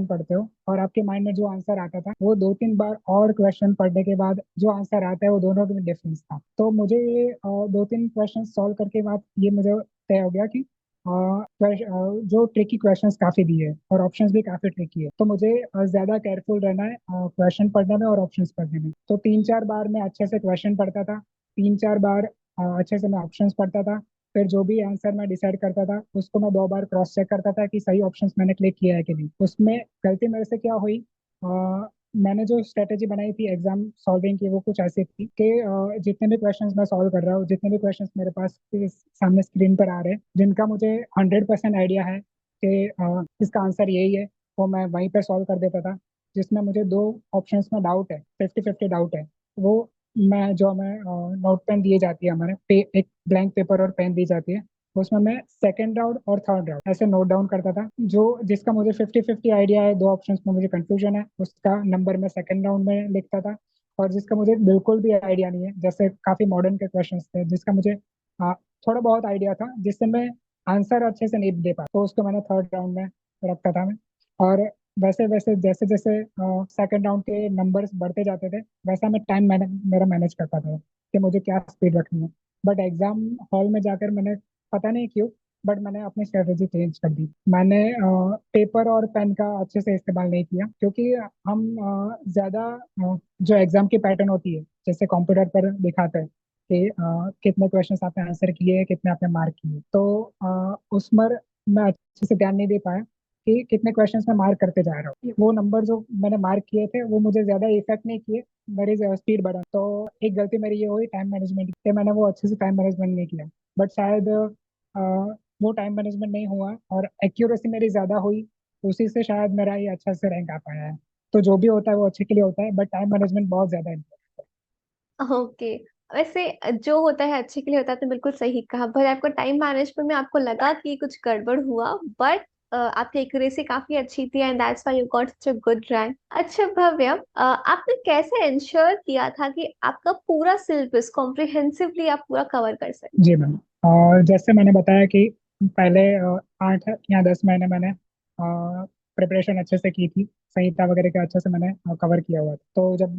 पढ़ते हो और आपके माइंड में जो आंसर आता था, वो 2-3 बार और क्वेश्चन पढ़ने के बाद जो आंसर आता है, वो दोनों में डिफरेंस था। तो मुझे ये 2-3 क्वेश्चन सॉल्व करके बाद ये मुझे तय हो गया कि जो ट्रिकी क्वेश्चंस काफी दिए हैं और ऑप्शंस भी काफी ट्रिकी है, तो मुझे ज्यादा केयरफुल रहना है क्वेश्चन पढ़ने में और ऑप्शंस पढ़ने में। तो 3-4 बार मैं अच्छे से क्वेश्चन पढ़ता था, 3-4 बार अच्छे से मैं ऑप्शंस पढ़ता था। फिर जो भी आंसर मैं डिसाइड करता था, उसको मैं 2 बार क्रॉस चेक करता था कि सही ऑप्शंस मैंने क्लिक किया है कि नहीं। उसमें गलती मेरे से क्या हुई, मैंने जो स्ट्रेटेजी बनाई थी एग्जाम सॉल्विंग की, वो कुछ ऐसी थी कि जितने भी क्वेश्चंस मैं सॉल्व कर रहा हूँ, जितने भी क्वेश्चंस मेरे पास सामने स्क्रीन पर आ रहे हैं, जिनका मुझे 100% आइडिया है कि इसका आंसर यही है, वो मैं वहीं पर सॉल्व कर देता था। जिसमें मुझे 2 ऑप्शंस में डाउट है, 50-50 डाउट है, वो जो हमें नोट पेन दिए जाती है, हमारे एक ब्लैंक पेपर और पेन दी जाती है, उसमें मैं सेकंड राउंड और थर्ड राउंड ऐसे नोट डाउन करता था। जो जिसका मुझे 50-50 आइडिया है, 2 ऑप्शंस में मुझे कंफ्यूजन है, उसका नंबर मैं सेकंड राउंड में लिखता था। और जिसका मुझे बिल्कुल भी आइडिया नहीं है, जैसे काफी मॉडर्न के क्वेश्चंस थे जिसका मुझे थोड़ा बहुत आइडिया था, जिससे मैं आंसर अच्छे से नहीं दे पाया, तो उसको मैंने थर्ड राउंड में रखता था मैं। और वैसे वैसे जैसे जैसे सेकंड राउंड के नंबर्स बढ़ते जाते थे, वैसा मैं टाइम मेरा मैनेज करता था कि मुझे क्या स्पीड रखनी है। बट एग्जाम हॉल में जाकर मैंने, पता नहीं क्यों, बट मैंने अपनी स्ट्रेटेजी चेंज कर दी। मैंने पेपर और पेन का अच्छे से इस्तेमाल नहीं किया, क्योंकि हम ज़्यादा जो एग्जाम की पैटर्न होती है, जैसे कंप्यूटर पर दिखाते हैं कि कितने क्वेश्चंस आपने आंसर किए, कितने आपने मार्क किए, तो उसमें मैं अच्छे से ध्यान नहीं दे पाया कि कितने क्वेश्चंस में मार्क करते जा रहा हूँ। वो नंबर जो मैंने मार्क किए थे वो मुझे ज्यादा इफेक्ट नहीं किए, मेरी स्पीड बढ़ा। तो एक गलती मेरी ये हुई टाइम मैनेजमेंट की, मैंने वो अच्छे से टाइम मैनेजमेंट नहीं किया। बट शायद वो टाइम मैनेजमेंट नहीं हुआ और एक्यूरेसी मेरी ज्यादा हुई, उसी से शायद मेरा ये अच्छा से रैंक आ पाया है। तो जो भी होता है वो अच्छे के लिए होता है, बट टाइम मैनेजमेंट बहुत ज्यादा important ओके। वैसे जो होता है अच्छे के लिए होता है, तो बिल्कुल सही कहा। पर आपको टाइम मैनेजमेंट में आपको लगा कि कुछ गड़बड़ हुआ, बट आपकी एक्यूरेसी काफी अच्छी थी and that's why you got such a good rank. अच्छा भव्य, आपने कैसे इंश्योर किया था कि आपका पूरा सिलेबस कॉम्प्रिहेंसिवली आप पूरा कवर कर सके? है। जी मैम, और जैसे मैंने बताया कि पहले 8 या 10 महीने मैंने प्रिपरेशन अच्छे से की थी, संहिता वगैरह का अच्छे से मैंने कवर किया हुआ था। तो जब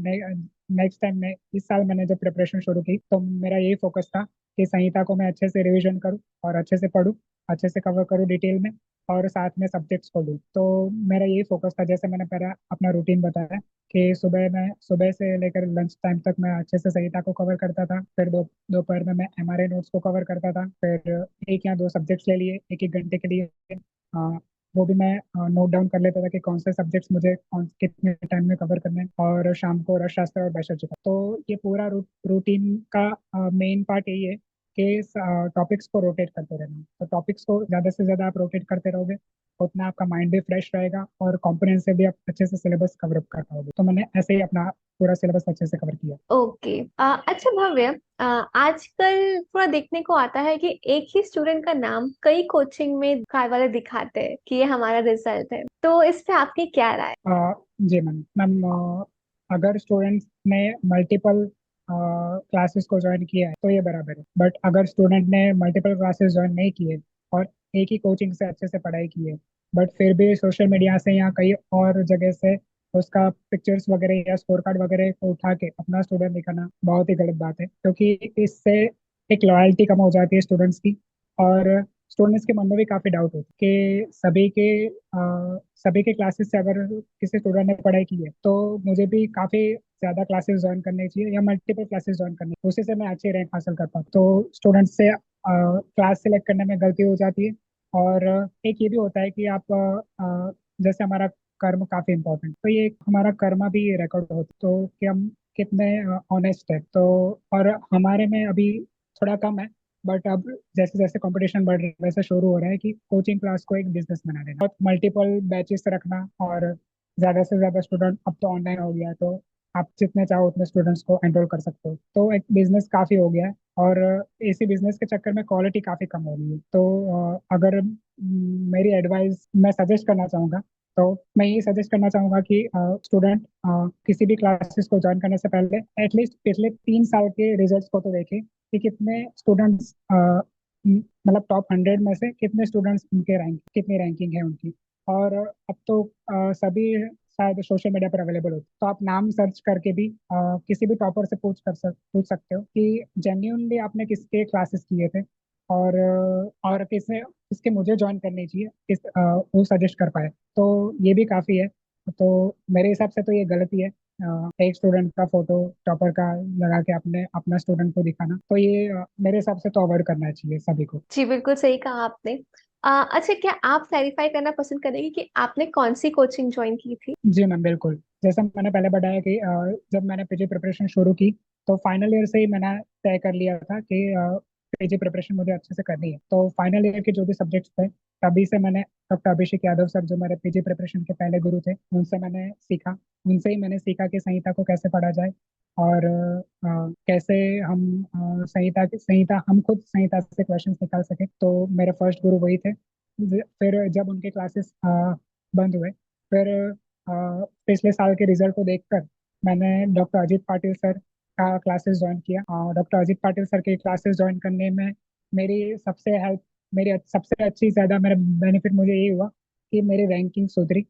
नेक्स्ट टाइम में इस साल मैंने जब प्रिपरेशन शुरू की तो मेरा यही फोकस था कि संहिता को मैं अच्छे से रिवीजन करूँ और अच्छे से पढूं, अच्छे से कवर करूँ डिटेल में, और साथ में सब्जेक्ट्स को लूँ। तो मेरा यही फोकस था। जैसे मैंने पहला अपना रूटीन बताया कि सुबह से लेकर लंच टाइम तक मैं अच्छे से संहिता को कवर करता था। फिर दोपहर में मैं एमआरए नोट्स को कवर करता था। फिर 1 या 2 सब्जेक्ट्स ले लिए 1 1 घंटे के लिए। अ, वो भी मैं नोट डाउन कर लेता था कि कौन से सब्जेक्ट्स मुझे कौन कितने टाइम में कवर करने हैं। और शाम को रसशास्त्र और वैशोचिक। तो ये पूरा रूटीन का मेन पार्ट यही है कि टॉपिक्स को रोटेट करते रहना। तो टॉपिक्स को ज़्यादा से ज़्यादा आप रोटेट करते रहोगे, उतना आपका माइंड भी फ्रेश रहेगा और कॉम्प्रिहेंसिव भी आप अच्छे से सिलेबस कवर अप कर पाओगे। तो मैंने ऐसे ही अपना पूरा सिलेबस अच्छे से कवर किया। ओके। अच्छा भव्य, आजकल थोड़ा देखने को आता है कि एक ही स्टूडेंट का नाम कई कोचिंग में कार वाले दिखाते हैं कि ये हमारा रिजल्ट है, तो इस पे आपकी क्या राय? जी मैम मैम, अगर स्टूडेंट्स ने मल्टीपल क्लासेस को ज्वाइन किया है तो ये बराबर है। बट अगर स्टूडेंट ने मल्टीपल क्लासेस ज्वाइन नहीं किए और एक ही कोचिंग से अच्छे से पढ़ाई की है, बट फिर भी सोशल मीडिया से या कई और जगह से उसका पिक्चर्स वगैरह या स्कोर कार्ड वगैरह को उठा के अपना स्टूडेंट दिखाना बहुत ही गलत बात है। क्योंकि इससे एक लॉयल्टी कम हो जाती है स्टूडेंट्स की, और स्टूडेंट्स के मन में भी काफी डाउट होता है कि सभी के क्लासेस से अगर किसी स्टूडेंट ने पढ़ाई की है तो मुझे भी काफी ज्यादा क्लासेस ज्वाइन करनी चाहिए या मल्टीपल क्लासेस ज्वाइन करनी, उसी से मैं अच्छी रैंक हासिल कर पाऊँ। तो स्टूडेंट से क्लास सिलेक्ट करने में गलती हो जाती है। और एक ये भी होता है कि आप जैसे हमारा कर्म काफी इंपॉर्टेंट, तो ये हमारा कर्म भी रिकॉर्ड होता है, तो कि हम कितने ऑनेस्ट है। तो और हमारे में अभी थोड़ा कम है, बट अब जैसे जैसे कंपटीशन बढ़ रहा है वैसे शुरू हो रहा है कि कोचिंग क्लास को एक बिजनेस बना देना और मल्टीपल बैचेस रखना, और ज्यादा से ज्यादा स्टूडेंट अब तो ऑनलाइन हो गया है, तो आप जितने चाहो उतने स्टूडेंट्स को एनरोल कर सकते हो। तो एक बिजनेस काफी हो गया है, और इसी बिजनेस के चक्कर में क्वालिटी काफी कम हो गई है। तो अगर मेरी एडवाइस मैं सजेस्ट करना चाहूंगा, तो मैं ये सजेस्ट करना चाहूंगा कि स्टूडेंट किसी भी क्लासेस को ज्वाइन करने से पहले एटलीस्ट पिछले 3 साल के रिजल्ट्स को तो देखें कि कितने स्टूडेंट्स मतलब टॉप 100 में से कितने स्टूडेंट्स उनके रैंक कितनी रैंकिंग है उनकी। और अब तो सभी शायद सोशल मीडिया पर अवेलेबल होते, तो आप नाम सर्च करके भी किसी भी टॉपर से पूछ सकते हो कि जेन्युइनली आपने किसके क्लासेस किए थे, और किसके मुझे ज्वाइन करनी चाहिए, वो सजेस्ट कर पाए। तो ये भी काफ़ी है। तो मेरे हिसाब से तो ये गलती है, एक स्टूडेंट का फोटो टॉपर का लगा के अपने अपना स्टूडेंट को दिखाना। तो ये मेरे हिसाब से तो अवॉइड करना चाहिए सभी को। जी बिल्कुल सही कहा आपने। अच्छा, क्या आप क्लैरिफाई करना पसंद करेंगे कि आपने कौन सी कोचिंग ज्वाइन की थी? जी मैम बिल्कुल। जैसा मैंने पहले बताया कि जब मैंने पीजी प्रिपरेशन शुरू की तो फाइनल ईयर से ही मैंने तय कर लिया था कि पीजी प्रिपरेशन मुझे अच्छे से करनी है। तो फाइनल ईयर के जो भी सब्जेक्ट्स थे तभी से मैंने डॉक्टर अभिषेक यादव सर जो मेरे पीजी प्रिपरेशन के पहले गुरु थे उनसे मैंने सीखा। उनसे ही मैंने सीखा कि संहिता को कैसे पढ़ा जाए, और कैसे हम संहिता हम खुद संहिता से क्वेश्चंस निकाल सके। तो मेरे फर्स्ट गुरु वही थे। फिर जब उनके क्लासेस बंद हुए, फिर पिछले साल के रिजल्ट को देखकर मैंने डॉक्टर अजीत पाटिल सर का क्लासेस ज्वाइन किया। डॉक्टर अजीत पाटिल सर के क्लासेस ज्वाइन करने में मेरी सबसे अच्छी ज़्यादा मेरा बेनिफिट मुझे ये हुआ कि मेरी रैंकिंग सुधरी।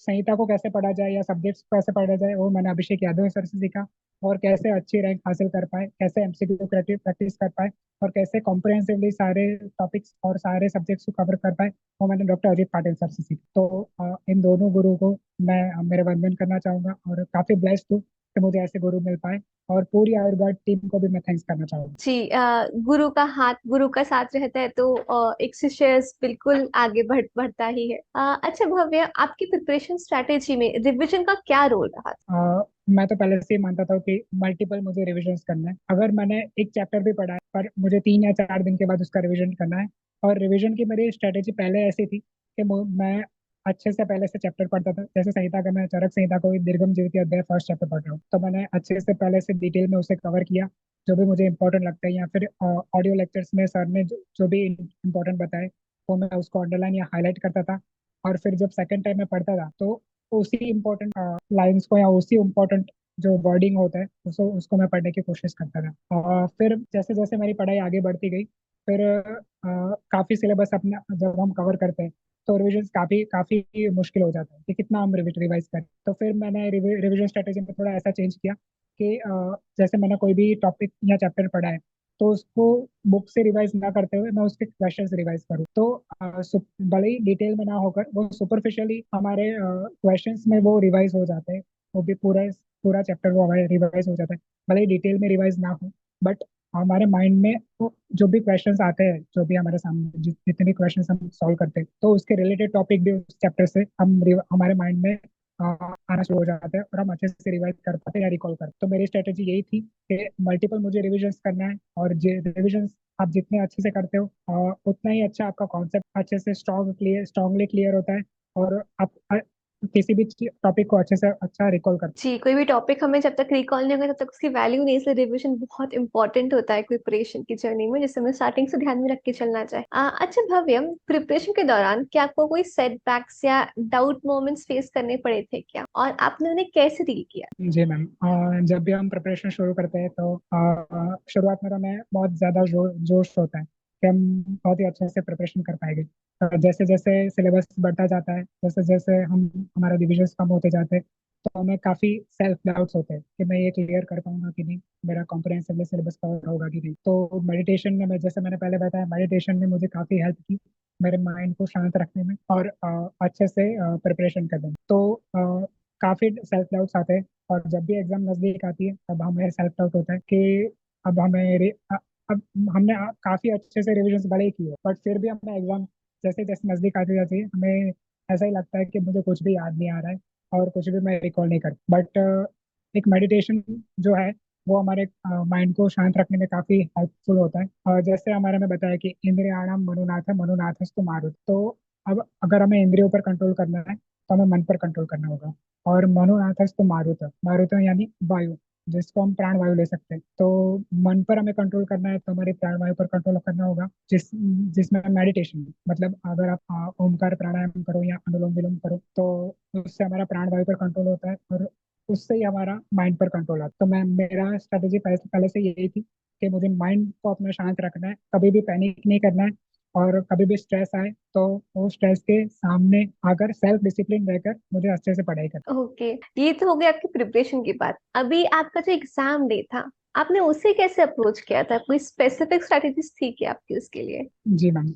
संहिता को कैसे पढ़ा जाए या सब्जेक्ट्स को कैसे पढ़ा जाए वो मैंने अभिषेक यादव सर से सीखा। और कैसे अच्छी रैंक हासिल कर पाए, कैसे एमसीक्यू प्रैक्टिस कर पाए, और कैसे कॉम्प्रिहेंसिवली सारे टॉपिक्स और सारे सब्जेक्ट्स को कवर कर पाए, वो मैंने डॉक्टर अजीत पाटिल सर से सीखा। तो इन दोनों गुरु को मैं मेरे वंदन करना चाहूंगा और काफी ब्लेस्ड हूँ कि मुझे ऐसे गुरु मिल पाए, और पूरी आयुर्वेद टीम को भी मैं थैंक्स करना चाहूंगा। जी, गुरु का हाथ, गुरु का साथ रहता है तो एक शिष्य बिल्कुल आगे बढ़ता ही है। अच्छा भव्य, आपकी प्रिपरेशन स्ट्रेटेजी में रिवीजन का क्या रोल रहा था? मैं तो पहले से ही मानता था कि मल्टीपल मुझे रिविजन्स करना है। अगर मैंने एक चैप्टर भी पढ़ा है पर मुझे 3 या 4 दिन के बाद उसका रिविजन करना है। और रिविजन की मेरी स्ट्रेटेजी पहले ऐसी थी कि मैं अच्छे से पहले से चैप्टर पढ़ता था। जैसे संहिता का, मैं चरक संहिता को दीर्घम जीवित अध्याय फर्स्ट चैप्टर पढ़ रहा हूँ, तो मैंने अच्छे से पहले से डिटेल में उसे कवर किया, जो भी मुझे इंपॉर्टेंट लगता है, या फिर ऑडियो लेक्चर्स में सर ने जो भी इंपॉर्टेंट बताए वो मैं उसको अंडरलाइन या हाईलाइट करता था। और फिर जब सेकंड टाइम में पढ़ता था तो उसी इम्पोर्टेंट लाइंस को या उसी इम्पोर्टेंट जो वर्डिंग होता है उसको मैं पढ़ने की कोशिश करता था। फिर जैसे जैसे मेरी पढ़ाई आगे बढ़ती गई, फिर काफी सिलेबस अपना जब हम कवर करते हैं तो रिविजन काफी काफी मुश्किल हो जाता है कि कितना हम रिवाइज करें। तो फिर मैंने रिविजन स्ट्रेटेजी में थोड़ा ऐसा चेंज किया कि जैसे मैंने कोई भी टॉपिक या चैप्टर पढ़ा है तो उसको बुक से रिवाइज ना करते हुए मैं उसके क्वेश्चंस रिवाइज करूँ। तो भले ही डिटेल में ना होकर वो सुपरफिशियली हमारे क्वेश्चंस में वो रिवाइज हो जाते हैं। वो भी पूरा पूरा चैप्टर वो हमारे रिवाइज हो जाता है, भले ही डिटेल में रिवाइज ना हो। बट हमारे माइंड में वो जो भी क्वेश्चंस आते हैं, जो भी हमारे सामने जितने भी क्वेश्चंस हम सॉल्व करते हैं, तो उसके रिलेटेड टॉपिक भी उस चैप्टर से हमारे माइंड में आना शुरू हो जाता है और हम अच्छे से रिवाइज कर पाते हैं या रिकॉल करते हैं। तो मेरी स्ट्रेटेजी यही थी कि मल्टीपल मुझे रिविजन्स करना है, और रिविजन्स आप जितने अच्छे से करते हो उतना ही अच्छा आपका कॉन्सेप्ट अच्छे से स्ट्रांगली क्लियर होता है, और आप किसी भी टॉपिक को अच्छे से अच्छा रिकॉल कर। जी, कोई भी टॉपिक हमें जब तक रिकॉल नहीं होगा तब तक उसकी वैल्यू नहीं, इसलिए रिवीजन बहुत इंपॉर्टेंट होता है प्रिपरेशन की जर्नी में, जिससे हमें स्टार्टिंग से ध्यान में रख के चलना चाहिए। अच्छा भव्य, प्रिपरेशन के दौरान क्या आपको कोई सेटबैक्स या डाउट मोमेंट्स फेस करने पड़े थे क्या, और आपने उन्हें कैसे डील किया? जी मैम, जब भी हम प्रिपरेशन शुरू करते हैं तो शुरुआत में तो हमें बहुत ज़्यादा जोश होता है कि हम बहुत ही अच्छे से प्रिपरेशन कर पाएंगे। जैसे जैसे सिलेबस बढ़ता जाता है, जैसे जैसे हम हमारा डिविजन्स कम होते जाते हैं, तो हमें काफ़ी सेल्फ डाउट्स होते हैं कि मैं ये क्लियर कर पाऊंगा कि नहीं, मेरा कॉम्प्रहेंसिवली सिलेबस कवर होगा कि नहीं। तो मेडिटेशन में जैसे मैंने पहले बताया, मेडिटेशन ने मुझे काफ़ी हेल्प की मेरे माइंड को शांत रखने में और अच्छे से प्रिपरेशन करने में। तो काफ़ी सेल्फ डाउट्स आते हैं, और जब भी एग्जाम नजदीक आती है तब हमें सेल्फ डाउट होता है कि अब अब हमने काफी अच्छे से रिविजन भले ही की है, बट फिर भी हमें एग्जाम जैसे जैसे नजदीक आती जाती है हमें ऐसा ही लगता है कि मुझे कुछ भी याद नहीं आ रहा है और कुछ भी मैं रिकॉल नहीं कर। बट एक मेडिटेशन जो है वो हमारे माइंड को शांत रखने में काफी हेल्पफुल होता है। जैसे हमारे में बताया कि इंद्रियाणाम मनोनाथ मनोनाथस्तु मारुत। तो अब अगर हमें इंद्रियों पर कंट्रोल करना है तो हमें मन पर कंट्रोल करना होगा। और मनोनाथस्तु मारुत, मारुत यानी वायु, जिसको हम प्राण वायु ले सकते हैं। तो मन पर हमें कंट्रोल करना है तो हमारे प्राण वायु पर कंट्रोल करना होगा, जिसमें मेडिटेशन, मतलब अगर आप ओमकार प्राणायाम करो या अनुलोम विलोम करो तो उससे हमारा प्राण वायु पर कंट्रोल होता है, और उससे ही हमारा माइंड पर कंट्रोल आता है। तो मैं मेरा स्ट्रेटेजी पहले पहले से यही थी कि मुझे माइंड को अपना शांत रखना है, कभी भी पैनिक नहीं करना है, और कभी भी स्ट्रेस आए तो वो स्ट्रेस के सामने आकर सेल्फ डिसिप्लिन रहकर मुझे अच्छे से पढ़ाई करनी। ओके, ये तो हो गया आपकी प्रिपरेशन की बात। अभी आपका जो एग्जाम डे था, आपने उसे कैसे अप्रोच किया था? कोई स्पेसिफिक स्ट्रेटेजीज थी क्या आपकी उसके लिए? जी मैम,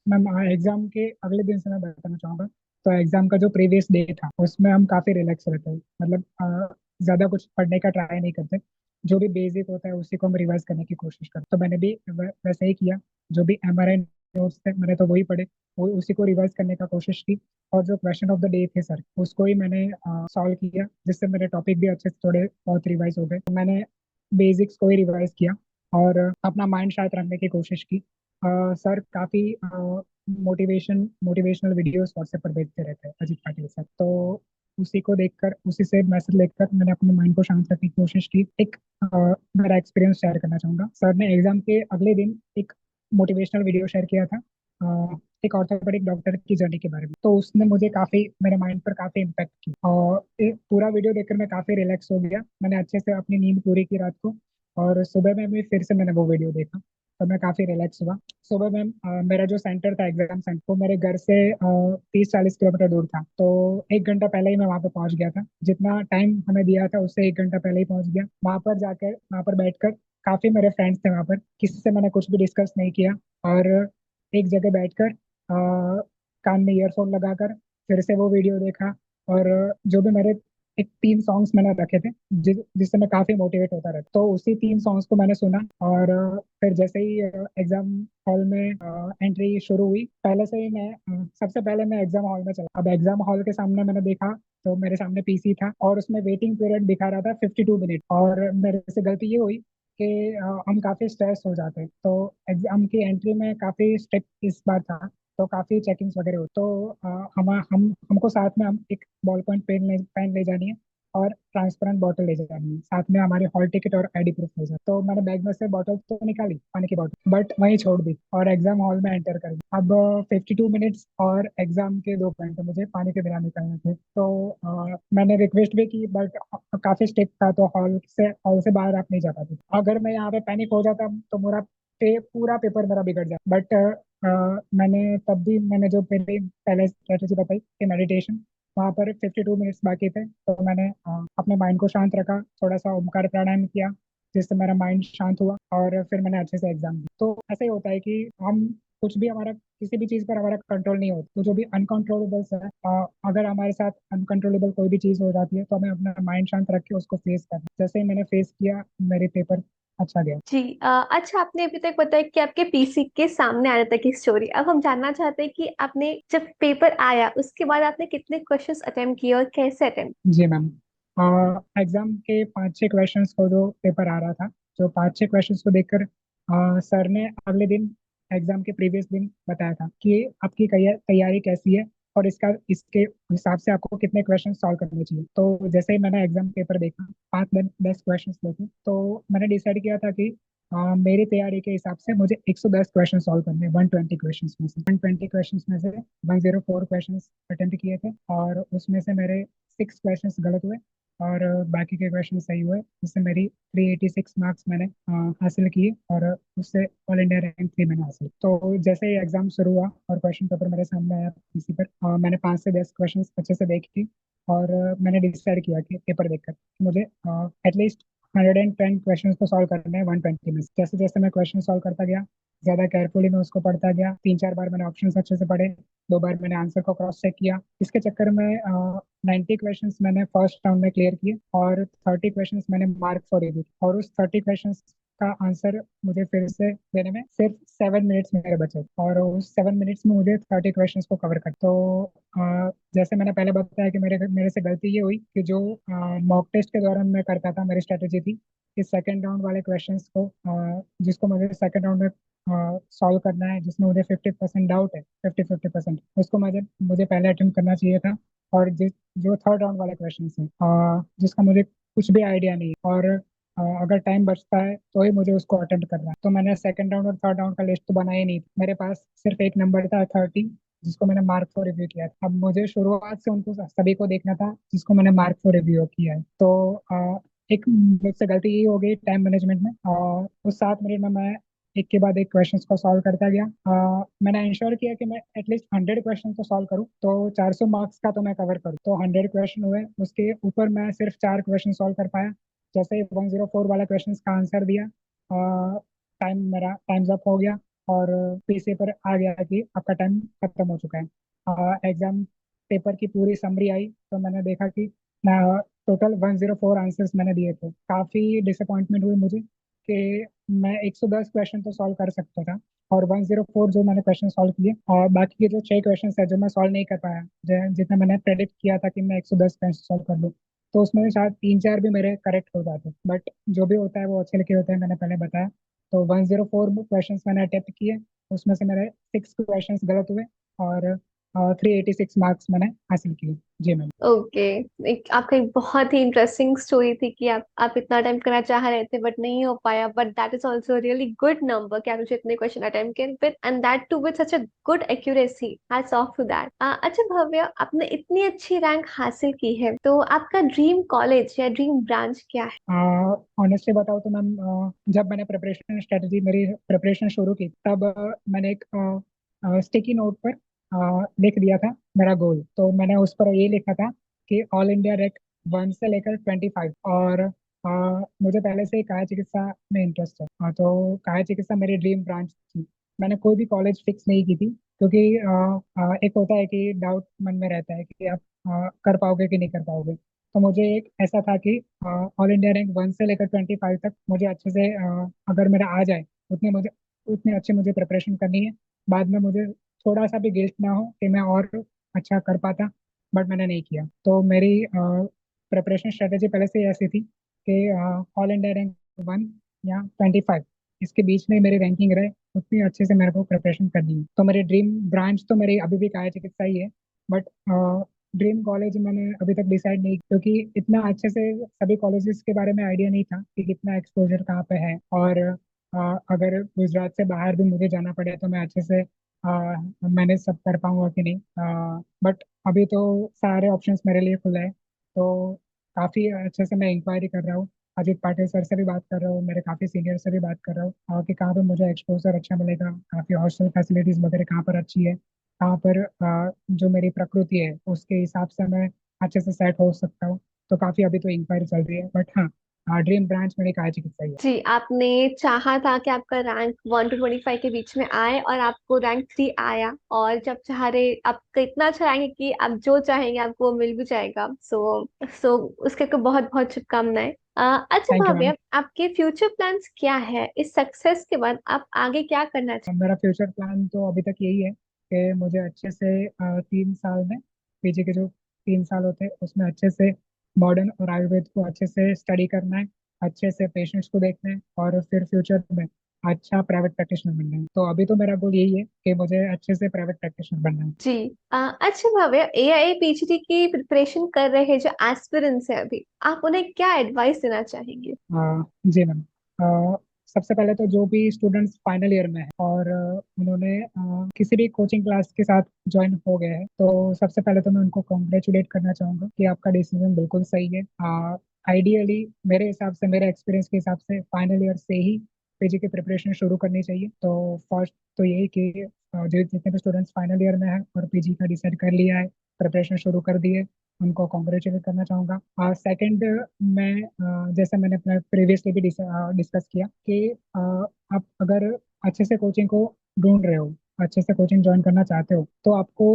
मैम एग्जाम के अगले दिन से मैं बताना चाहूँगा। तो एग्जाम का जो प्रीवियस डे था उसमें हम काफ़ी रिलैक्स रहते हैं, मतलब ज़्यादा कुछ पढ़ने का ट्राई नहीं करते। जो भी बेसिक होता है उसी को हम रिवाइज करने की कोशिश करते। तो मैंने भी वैसे ही किया। जो भी MRI नोट्स थे मैंने तो वही पढ़े, वो उसी को रिवाइज करने का कोशिश की। और जो क्वेश्चन ऑफ द डे थे सर, उसको ही मैंने सॉल्व किया, जिससे मेरे टॉपिक भी अच्छे से थोड़े बहुत रिवाइज हो गए। तो मैंने बेसिक्स को ही रिवाइज किया और अपना माइंड शांत रखने की कोशिश की। सर काफ़ी मोटिवेशनल वीडियोस व्हाट्सएप पर भेजते रहते हैं, अजीत पाटिल सर। तो उसी को देखकर, उसी से मैसेज लेकर मैंने अपने माइंड को शांत रखने की कोशिश की। एक मेरा एक्सपीरियंस शेयर करना चाहूंगा। सर ने एग्जाम के अगले दिन एक मोटिवेशनल वीडियो शेयर किया था, एक ऑर्थोपेडिक डॉक्टर की जर्नी के बारे में। तो उसने मुझे काफ़ी, मेरे माइंड पर काफ़ी इम्पेक्ट की, और एक पूरा वीडियो देखकर मैं काफ़ी रिलैक्स हो गया। मैंने अच्छे से अपनी नींद पूरी की रात को, और सुबह में भी फिर से मैंने वो वीडियो देखा तो मैं काफ़ी रिलैक्स हुआ। सुबह में मेरा जो सेंटर था, एग्जाम सेंटर, वो मेरे घर से 30-40 किलोमीटर दूर था। तो 1 घंटा पहले ही मैं वहाँ पे पहुँच गया था। जितना टाइम हमें दिया था उससे 1 घंटा पहले ही पहुँच गया। वहाँ पर बैठकर काफ़ी मेरे फ्रेंड्स थे वहाँ पर, किसी से मैंने कुछ भी डिस्कस नहीं किया। और एक जगह बैठकर कान में ईयरफोन लगाकर फिर से वो वीडियो देखा। और जो भी मेरे एक 3 सॉन्ग्स मैंने रखे थे जिससे मैं काफी मोटिवेट होता रहता, तो उसी 3 सॉन्ग्स को मैंने सुना। और फिर जैसे ही एग्जाम हॉल में एंट्री शुरू हुई, पहले से ही मैं सबसे पहले मैं एग्जाम हॉल में चला। अब एग्जाम हॉल के सामने मैंने देखा तो मेरे सामने पीसी था और उसमें वेटिंग पीरियड दिखा रहा था 52 मिनट। और मेरे से गलती ये हुई कि हम काफी स्ट्रेस हो जाते हैं, तो एग्जाम की एंट्री में काफी स्ट्रिक्ट इस बार था, तो काफी चेकिंग्स वगैरह हो। तो हम हमको साथ में हम एक बॉल पॉइंट पेन ले जानी है और ट्रांसपेरेंट बॉटल ले जानी है, साथ में हमारी हॉल टिकट और आईडी प्रूफ ले जाए। तो मैंने बैग में से बॉटल तो निकाली, पानी की बॉटल, बट वहीं छोड़ दी और एग्जाम हॉल में एंटर कर गया। अब 52 मिनट्स और एग्जाम के 2 घंटे मुझे पानी के बिना निकलने थे, तो मैंने रिक्वेस्ट भी की, बट काफी स्ट्रिक्ट था, तो हॉल से बाहर आप नहीं जा पाते। अगर मैं यहाँ पे पैनिक हो जाता तो मेरा पूरा पेपर मेरा बिगड़ जाता। बट मैंने तब भी मैंने जो मेरी पहले स्ट्रेटेजी बताई कि मेडिटेशन, वहाँ पर 52 मिनट्स बाकी थे, तो मैंने अपने माइंड को शांत रखा, थोड़ा सा ओमकार प्राणायाम किया, जिससे मेरा माइंड शांत हुआ और फिर मैंने अच्छे से एग्जाम दिया। तो ऐसा ही होता है कि हम कुछ भी हमारा किसी भी चीज़ पर हमारा कंट्रोल नहीं होता, तो जो भी अनकंट्रोलेबल्स है, अगर हमारे साथ अनकंट्रोलेबल कोई भी चीज़ हो जाती है तो हमें अपना माइंड शांत रख के उसको फेस करना। जैसे ही मैंने फेस किया, मेरे पेपर अच्छा गया। जी अच्छा, आपने अभी तक बताया कि आपके पीसी के सामने आने तक की स्टोरी। अब हम जानना चाहते हैं कि आपने जब पेपर आया उसके बाद आपने कितने क्वेश्चंस अटेम्प्ट किए और कैसे अटेम्प्ट। जी मैम, एग्जाम के 5-6 क्वेश्चंस को जो पेपर आ रहा था, जो 5-6 क्वेश्चंस को देखकर सर ने अगले दिन, एग्जाम के प्रीवियस दिन बताया था कि आपकी तैयारी कैसी है और इसके हिसाब से आपको कितने क्वेश्चन सॉल्व करने चाहिए। तो जैसे ही मैंने एग्जाम पेपर देखा, 5-10 क्वेश्चंस देखे, तो मैंने डिसाइड किया था कि मेरी तैयारी के हिसाब से मुझे 110 क्वेश्चन सॉल्व करने हैं। 120 क्वेश्चंस में से 104 क्वेश्चंस अटेम्प्ट किए थे, और उसमें से मेरे 6 क्वेश्चंस गलत हुए और बाकी के क्वेश्चन सही हुए, जिससे मेरी 386 मार्क्स मैंने हासिल किए, और उससे ऑल इंडिया रैंक 3 मैंने हासिल। तो जैसे ही एग्जाम शुरू हुआ और क्वेश्चन पेपर मेरे सामने आया पीसी पर, मैंने 5 से 10 क्वेश्चन अच्छे से देखे, और मैंने डिसाइड किया कि पेपर देखकर कि मुझे एटलीस्ट 110 क्वेश्चन को सॉल्व करने हैं 120 में। जैसे जैसे मैं क्वेश्चन सॉल्व करता गया, ज्यादा केयरफुली मैं उसको पढ़ता गया, 3-4 बार मैंने ऑप्शन अच्छे से पढ़े, 2 बार मैंने आंसर को क्रॉस चेक किया। इसके चक्कर में 90 क्वेश्चंस मैंने फर्स्ट राउंड में क्लियर किए, और 30 क्वेश्चंस मैंने मार्क फॉर रिव्यू, और उस 30 क्वेश्चंस का आंसर मुझे फिर से देने में सिर्फ 7 मिनट्स मेरे बचे, और उस 7 मिनट्स में मुझे 30 क्वेश्चंस को कवर कर। तो जैसे मैंने पहले बताया कि मेरे मेरे से गलती ये हुई कि जो मॉक टेस्ट के दौरान मैं करता था, मेरी स्ट्रेटेजी थी कि सेकेंड राउंड वाले क्वेश्चंस को, जिसको मुझे सेकेंड राउंड में सॉल्व करना है, जिसमें मुझे 50% डाउट है, 50-50%, उसको मुझे मुझे पहले अटेम्प्ट करना चाहिए था। और जो थर्ड राउंड वाले क्वेश्चन है, जिसका मुझे कुछ भी आइडिया नहीं है, और अगर टाइम बचता है तो ही मुझे उसको अटेम्प्ट करना है, तो मैंने सेकंड राउंड और थर्ड राउंड का लिस्ट तो बनाया ही नहीं। मेरे पास सिर्फ एक नंबर था 30, जिसको मैंने मार्क फॉर रिव्यू किया था। अब मुझे शुरुआत से उनको सभी को देखना था जिसको मैंने मार्क फॉर रिव्यू किया है। तो एक मुझसे गलती यही हो गई टाइम मैनेजमेंट में, और उस 7 मिनट में मैं एक के बाद एक क्वेश्चंस को सॉल्व करता गया। मैंने इंश्योर किया कि मैं एटलीस्ट 100 क्वेश्चन तो सॉल्व करूँ, तो 400 मार्क्स का तो मैं कवर करूँ। तो 100 क्वेश्चन हुए, उसके ऊपर मैं सिर्फ 4 क्वेश्चन सॉल्व कर पाया। जैसे ही 104 वाला क्वेश्चन का आंसर दिया, मेरा टाइम्स अप हो गया, और पीसी पर आ गया कि आपका टाइम खत्म हो चुका है। एग्जाम पेपर की पूरी समरी आई, तो मैंने देखा कि टोटल 104 आंसर्स मैंने दिए थे। काफ़ी डिसअपॉइंटमेंट हुई मुझे कि मैं 110 क्वेश्चन तो सॉल्व कर सकता था, और 104 जो मैंने क्वेश्चन सॉल्व किए, और बाकी के जो 6 क्वेश्चन है जो मैं सॉल्व नहीं कर पाया, जितना मैंने प्रेडिक्ट किया था कि मैं 110 क्वेश्चन सॉल्व कर लूँ, तो उसमें से शायद 3-4 भी मेरे करेक्ट हो जाते। बट जो भी होता है वो अच्छे लिखे होते हैं, मैंने पहले बताया। तो 104 क्वेश्चन मैंने अटेम्प्ट किए, उसमें से मेरे 6 क्वेश्चन गलत हुए, और 386 मार्क्स मैंने हासिल किए। जी मैम। ओके। एक आपका एक बहुत ही इंटरेस्टिंग स्टोरी थी कि आप इतना अटेम्प्ट करना चाह रहे थे बट नहीं हो पाया, but that is also really good number कि आपने इतने क्वेश्चन अटेम्प्ट किए with, and that too with such a good accuracy. Hats off to that. अच्छा भव्य, आपने इतनी अच्छी रैंक हासिल की है, तो आपका ड्रीम कॉलेज या ड्रीम ब्रांच क्या है। ऑनेस्टली बताओ तो मैम, जब मैंने प्रिपरेशन स्ट्रेटजी मेरी प्रिपरेशन शुरू की, तब मैंने एक स्टिकी नोट पर लिख दिया था मेरा गोल। तो मैंने उस पर ये लिखा था कि ऑल इंडिया रैंक 1 से लेकर 25। और मुझे पहले से ही काया चिकित्सा में इंटरेस्ट है, तो काया चिकित्सा मेरी ड्रीम ब्रांच थी। मैंने कोई भी कॉलेज फिक्स नहीं की थी, क्योंकि एक होता है कि डाउट मन में रहता है कि आप कर पाओगे कि नहीं कर पाओगे। तो मुझे एक ऐसा था कि ऑल इंडिया रैंक 1 से लेकर 25 तक मुझे अच्छे से अगर मेरा आ जाए मुझे उतने अच्छे मुझे प्रिपरेशन करनी है। बाद में मुझे थोड़ा सा भी गिल्ट ना हो कि मैं और अच्छा कर पाता, बट मैंने नहीं किया। तो मेरी प्रिपरेशन स्ट्रेटेजी पहले से ही ऐसी थी कि ऑल इंडिया रैंक 1 या 25 इसके बीच में मेरी रैंकिंग रहे, उतनी अच्छे से मेरे को प्रिपरेशन करनी है। तो मेरी ड्रीम ब्रांच तो मेरी अभी भी काया चिकित्सा ही है, बट ड्रीम कॉलेज मैंने अभी तक डिसाइड नहीं, क्योंकि इतना अच्छे से सभी कॉलेजेस के बारे में आइडिया नहीं था कि कितना एक्सपोजर कहाँ पे है। और अगर गुजरात से बाहर भी मुझे जाना पड़े तो मैं अच्छे से मैनेज सब कर पाऊंगा कि नहीं। बट अभी तो सारे ऑप्शंस मेरे लिए खुले हैं। तो काफ़ी अच्छे से मैं इंक्वायरी कर रहा हूँ, अजीत पाटिल सर से भी बात कर रहा हूँ, मेरे काफ़ी सीनियर से भी बात कर रहा हूँ कि कहाँ पे मुझे एक्सपोजर अच्छा मिलेगा, काफ़ी हॉस्टल फैसिलिटीज़ वगैरह कहाँ पर अच्छी है, कहाँ पर जो मेरी प्रकृति है उसके हिसाब से मैं अच्छे से सेट हो सकता हूँ। तो काफ़ी अभी तो इंक्वायरी चल रही है, बट हाँ, ड्रीम ब्रांच मेरी काया चिकित्सा ही है। जी, आपने चाहा था कि आपका रैंक 1 to 25 के बीच में आए और आपको रैंक 3 आया, और जब चाह रहे आपका इतना अच्छा रैंक है कि आप जो चाहेंगे आपको वो मिल भी जाएगा। सो उसके को बहुत बहुत शुभकामनाएं। अच्छा थैंक यू मैम। भव्य, आपके फ्यूचर प्लान्स क्या है? इस सक्सेस के बाद आप आगे क्या करना चाहेंगे? मेरा फ्यूचर प्लान तो अभी तक यही है कि मुझे अच्छे से 3 साल में पीजी के जो 3 साल होते हैं उसमें अच्छे से मॉडर्न और आयुर्वेद को अच्छे से स्टडी करना है, अच्छे से पेशेंट्स को देखना है, और फिर फ्यूचर में अच्छा प्राइवेट प्रैक्टिशनर बनना है। तो अभी तो मेरा गोल यही है कि मुझे अच्छे से प्राइवेट प्रैक्टिशनर बनना है। जी। अच्छा भव्य, एआई पीएचडी की प्रिपरेशन कर रहे हैं जो एस्पिरेंट्स हैं अभी, आप उन्हें क्या एडवाइस देना चाहेंगे? जी मैम। सबसे पहले तो जो भी स्टूडेंट्स फाइनल ईयर में है और उन्होंने किसी भी कोचिंग क्लास के साथ ज्वाइन हो गए हैं, तो सबसे पहले तो मैं उनको कॉन्ग्रेचुलेट करना चाहूँगा कि आपका डिसीजन बिल्कुल सही है। आइडियली मेरे हिसाब से, मेरे एक्सपीरियंस के हिसाब से फाइनल ईयर से ही पीजी की प्रिपरेशन शुरू करनी चाहिए। तो फर्स्ट तो यही कि जो जितने भी स्टूडेंट्स फाइनल ईयर में हैं और पीजी का डिसाइड कर लिया है, प्रिपरेशन शुरू कर दी है, उनको कॉन्ग्रेचुलेट करना चाहूँगा। सेकंड, मैं जैसे मैंने अपना प्रीवियसली भी डिस्कस किया कि आप अगर अच्छे से कोचिंग को ढूंढ रहे हो, अच्छे से कोचिंग ज्वाइन करना चाहते हो, तो आपको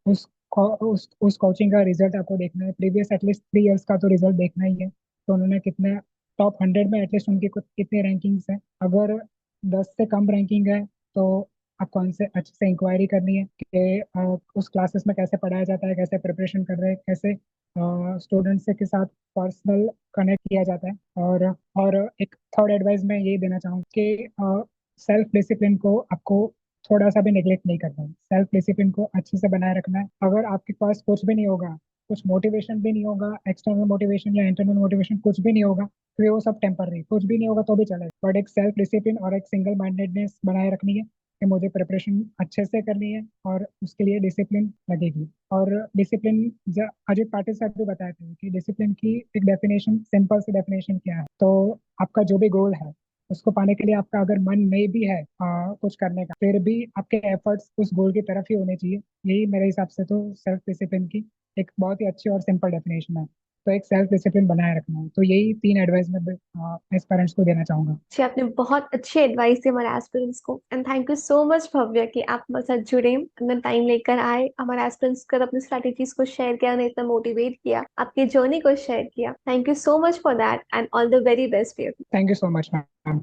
उस कोचिंग का रिजल्ट आपको देखना है। प्रीवियस एटलीस्ट 3 इयर्स का तो रिजल्ट देखना ही है। तो उन्होंने कितने टॉप 100 में एटलीस्ट उनकी कितने रैंकिंग्स हैं। अगर 10 से कम रैंकिंग है तो आपको उनसे अच्छे से इंक्वायरी करनी है कि उस क्लासेस में कैसे पढ़ाया जाता है, कैसे प्रिपरेशन कर रहे हैं, कैसे स्टूडेंट्स के साथ पर्सनल कनेक्ट किया जाता है। और एक थर्ड एडवाइस मैं ये देना चाहूँगा कि सेल्फ डिसिप्लिन को आपको थोड़ा सा भी नेग्लेक्ट नहीं करना है। सेल्फ डिसिप्लिन को अच्छे से बनाए रखना है। अगर आपके पास कुछ भी नहीं होगा, कुछ मोटिवेशन भी नहीं होगा, एक्सटर्नल मोटिवेशन या इंटरनल मोटिवेशन कुछ भी नहीं होगा, तो वो सब टेम्पररी, कुछ भी नहीं होगा तो भी चलेगा। बट एक सेल्फ डिसिप्लिन और एक सिंगल माइंडेडनेस बनाए रखनी है कि मुझे प्रिपरेशन अच्छे से करनी है और उसके लिए डिसिप्लिन लगेगी। और डिसिप्लिन, अजित पाटिल सर भी बताए थे कि डिसिप्लिन की एक डेफिनेशन, सिंपल सी डेफिनेशन क्या है। तो आपका जो भी गोल है उसको पाने के लिए आपका अगर मन नहीं भी है कुछ करने का, फिर भी आपके एफर्ट्स उस गोल की तरफ ही होने चाहिए। यही मेरे हिसाब से तो सेल्फ डिसिप्लिन की एक बहुत ही अच्छी और सिंपल डेफिनेशन है। तो एक सेल्फ डिसिप्लिन बनाए रखना है। तो यही 3 एडवाइस मैं पेरेंट्स को देना चाहूंगा। जी, आपने बहुत अच्छी एडवाइस दी हमारे एस्पिरेंट्स को, and thank you so much Bhavya कि आप हमारे साथ जुड़े, अपना टाइम लेकर आए, हमारे एस्पिरेंट्स को अपनी स्ट्रेटेजीज को शेयर किया, उन्हें इतना मोटिवेट किया, आपकी जर्नी को शेयर किया। Thank you so much for that and all the very best for you. Thank you so much ma'am.